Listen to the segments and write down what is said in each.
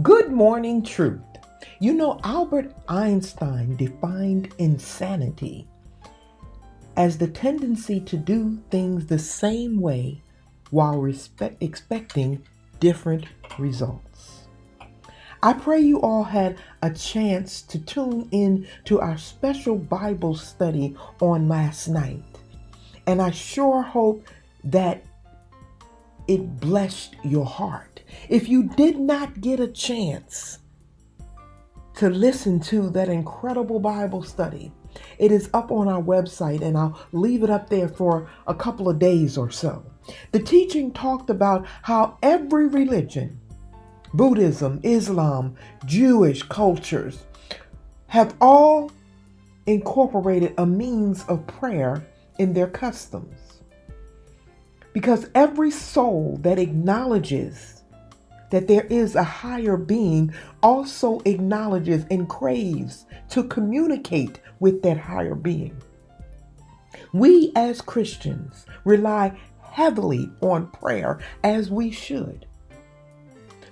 Good morning, truth. You know, Albert Einstein defined insanity as the tendency to do things the same way while expecting different results. I pray you all had a chance to tune in to our special Bible study on last night. And I sure hope that it blessed your heart. If you did not get a chance to listen to that incredible Bible study, it is up on our website, and I'll leave it up there for a couple of days or so. The teaching talked about how every religion, Buddhism, Islam, Jewish cultures, have all incorporated a means of prayer in their customs. Because every soul that acknowledges that there is a higher being also acknowledges and craves to communicate with that higher being. We as Christians rely heavily on prayer, as we should.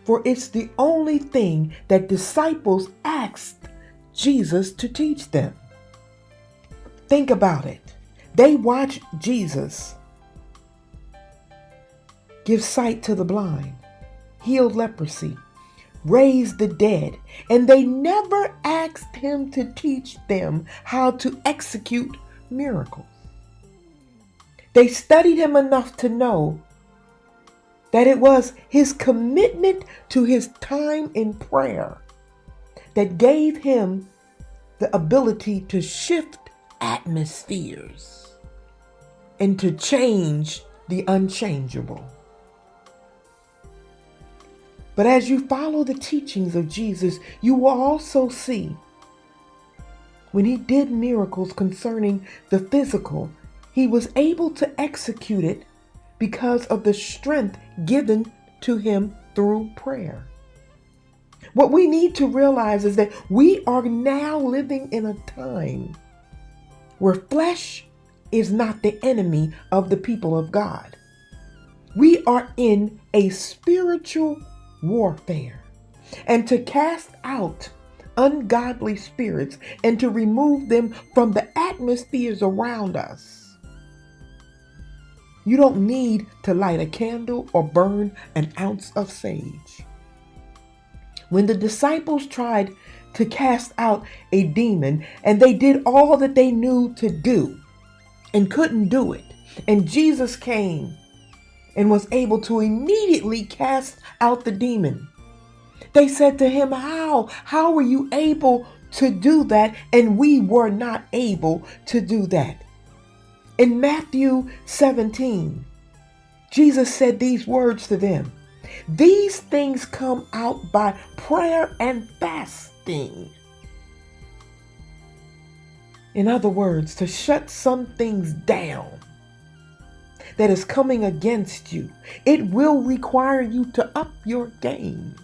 For it's the only thing that disciples asked Jesus to teach them. Think about it. They watched Jesus give sight to the blind, healed leprosy, raised the dead, and they never asked him to teach them how to execute miracles. They studied him enough to know that it was his commitment to his time in prayer that gave him the ability to shift atmospheres and to change the unchangeable. But as you follow the teachings of Jesus, you will also see when he did miracles concerning the physical, he was able to execute it because of the strength given to him through prayer. What we need to realize is that we are now living in a time where flesh is not the enemy of the people of God. We are in a spiritual warfare, and to cast out ungodly spirits and to remove them from the atmospheres around us. You don't need to light a candle or burn an ounce of sage. When the disciples tried to cast out a demon and they did all that they knew to do and couldn't do it, and Jesus came and was able to immediately cast out the demon, they said to him, How were you able to do that? And we were not able to do that. In Matthew 17, Jesus said these words to them: these things come out by prayer and fasting. In other words, to shut some things down that is coming against you, it will require you to up your game.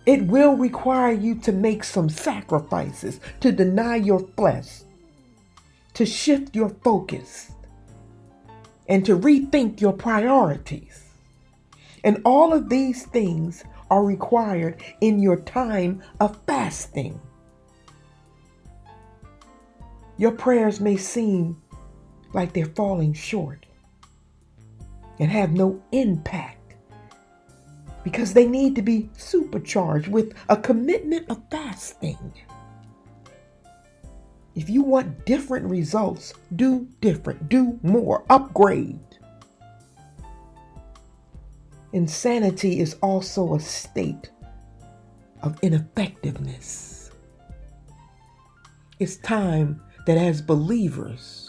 It will require you to make some sacrifices, to deny your flesh, to shift your focus, and to rethink your priorities. And all of these things are required in your time of fasting. Your prayers may seem like they're falling short and have no impact because they need to be supercharged with a commitment of fasting. If you want different results, do different, do more, upgrade. Insanity is also a state of ineffectiveness. It's time that as believers,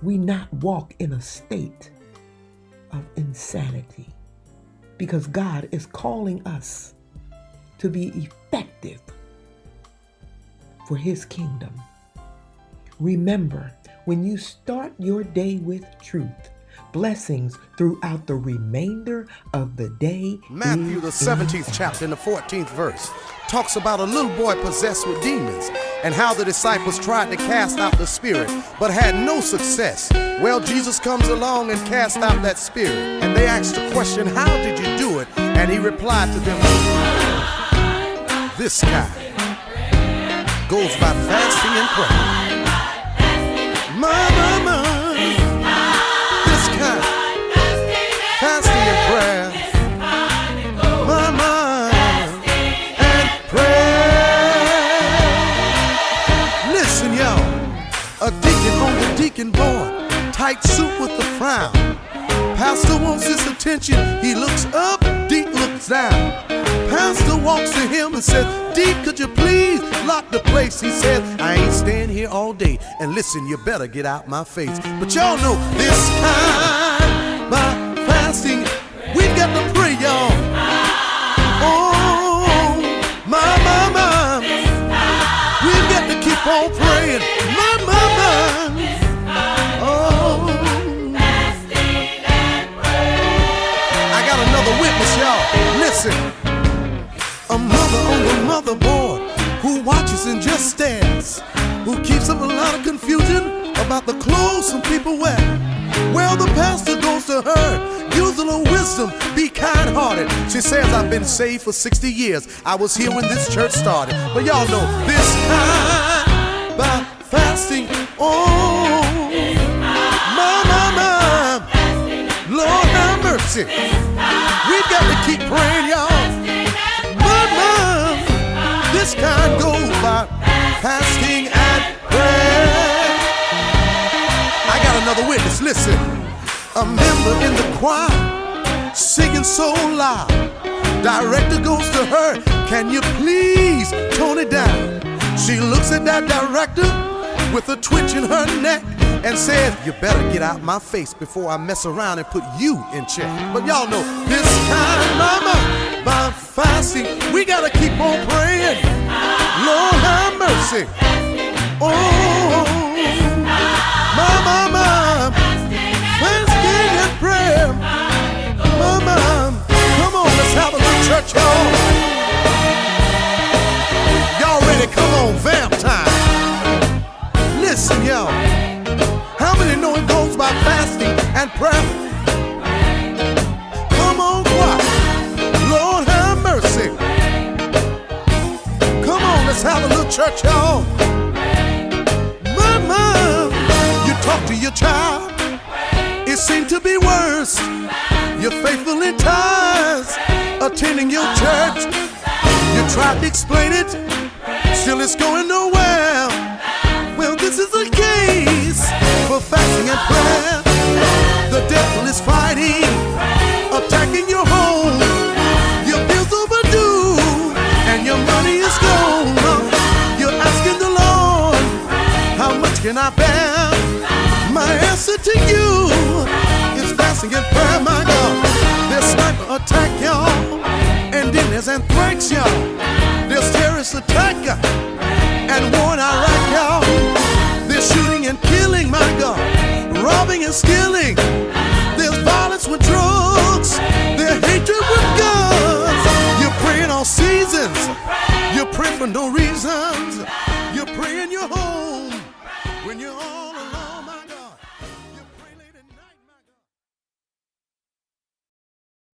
we not walk in a state of insanity, because God is calling us to be effective for his kingdom. Remember, when you start your day with truth, blessings throughout the remainder of the day. Matthew, the 17th chapter and the 14th verse, talks about a little boy possessed with demons. and how the disciples tried to cast out the spirit but had no success. Well, Jesus comes along and casts out that spirit, and they asked the question, how did you do it? And he replied to them, this guy goes by fasting and prayer. My, this kind, fasting and prayer. My, and prayer. Listen, y'all, a deacon on the deacon board, tight suit with the frown. Pastor wants his attention, he looks up, Deke looks down. Pastor walks to him and says, Deke, could you please lock the place? He said, I ain't staying here all day, and listen, you better get out my face. But y'all know this kind, by fasting, we've got to pray, y'all. Oh, my, we've got to keep on praying. My, oh, I got another witness, y'all. Listen. A mother on the motherboard who watches and just stares, who keeps up a lot of confusion about the clothes some people wear. Well, the pastor goes to her, use a little wisdom, be kind-hearted. She says, I've been saved for 60 years. I was here when this church started. But y'all know this kind by fasting. Oh, my, Lord have mercy. We've got to keep praying, y'all. This kind goes by fasting and prayer. I got another witness, listen. A member in the choir singing so loud. Director goes to her, can you please tone it down? She looks at that director with a twitch in her neck and says, you better get out my face before I mess around and put you in check. But y'all know this kind, mama, by fasting, we gotta keep on praying. Lord have mercy. Oh, my, fasting and prayer. Mama, come on, let's have a little church, y'all. Y'all ready? Come on, vamp time. Listen, y'all. How many know it goes by fasting and prayer? Come on, choir. Lord have mercy. Come on, let's have a little church, y'all. Mama, you talk to your child, it seemed to be worse. You're faithful in times, attending your church. You tried to explain it, still it's going nowhere. Well, this is a case for fasting and prayer. The devil is fighting, attacking your home. Your bills overdue, and your money is gone. You're asking the Lord, how much can I bear? My answer to you is fasting and prayer, my God. There's sniper attack, y'all, and then there's anthrax, y'all. There's terrorist attack, and war in Iraq, y'all. There's shooting and killing, my God, robbing and stealing. There's violence with drugs,